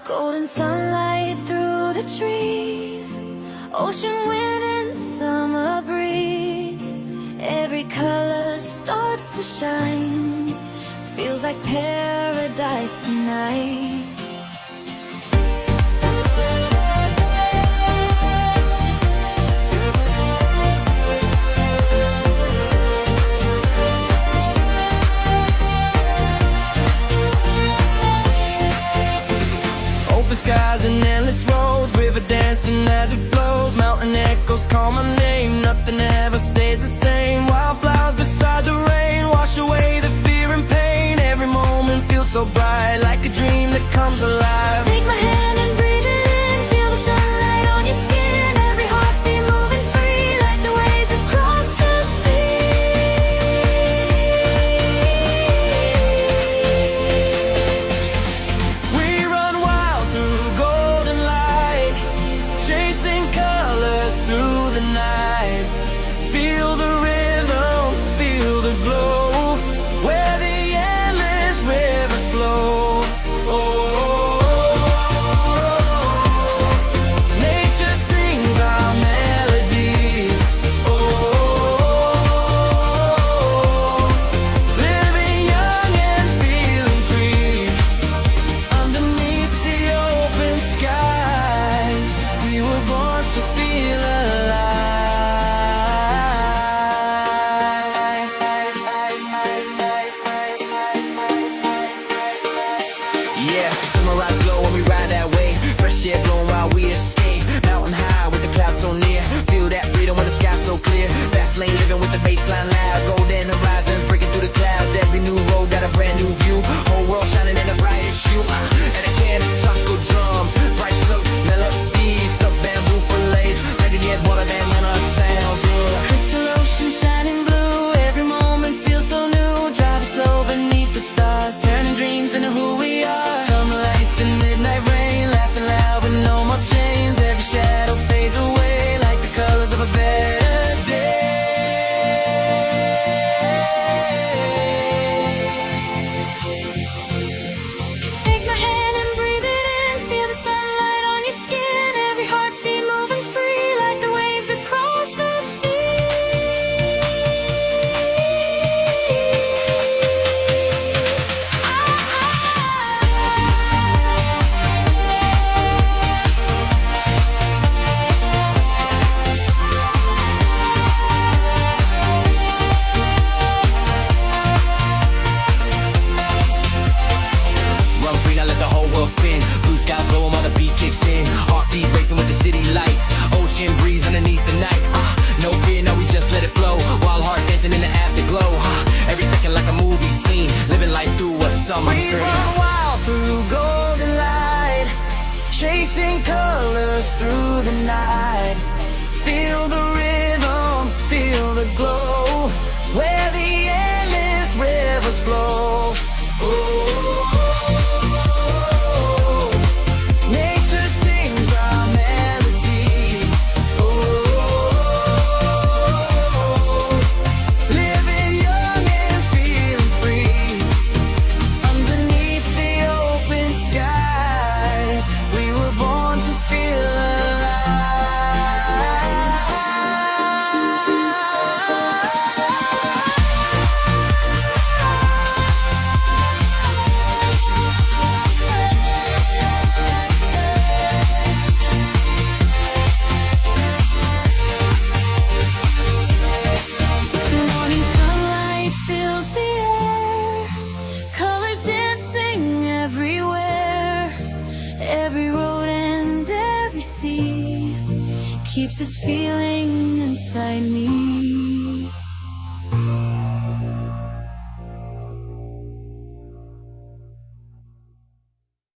Golden sunlight through the trees, ocean wind and summer breeze. Every color starts to shine, feels like paradise tonight. Open skies and endless roads, river dancing as it flows, mountain echoes call my name, nothing ever stays the same. Wildflowers beside the rain wash away the fear and pain. Every moment feels so bright, like a dream that comes alive. Take my hand and breathe it in, feel the sunlight on your skin. Every heartbeat moving free, like the waves across the sea. We run wild through golden light, chasing colors through the night. Feel the rhythm, feel the glow, where the endless rivers flow. Nature sings our melody. Living young and feeling free. Underneath the open sky, we were born to feel alive. Yeah, sunrise glow when we ride that way. Fresh air blowing while we escape. Mountain high with the clouds so near. Feel that freedom when the sky's so clear. Fast lane living with the baseline loud. Golden horizons breaking through the clouds. Every new road got a brand new view. Whole world shining in the brightest hue. And again, tropical drums, bright slow melodies, soft bamboo fillets, ready to get water than monarch sounds. Yeah. Crystal ocean shining blue. Every moment feels so new. Driving slow beneath the stars, turning dreams into who we are. Summer lights and midnight rain, laughing loud with no more chains. Every shadow fades away like the colors of a better day. Take my hand and breathe it in, feel the sunlight on your skin. Every heartbeat moving free, like the waves across the Run free, now let the whole world spin. Blue skies glowing while the beat kicks in. Heartbeat racing with the city lights. Ocean breeze underneath the night. No fear, now we just let it flow. Wild hearts dancing in the afterglow. Every second like a movie scene. Living life through a summer dream. We run wild through golden light, chasing colors through the night. Feel the rhythm, feel the glow, where the endless rivers flow. Nature sings our melody. Living young and feeling free. Underneath the open sky, we were born to feel morning sunlight fills the air, colors dancing everywhere. Every road and every sea keeps this feeling inside me.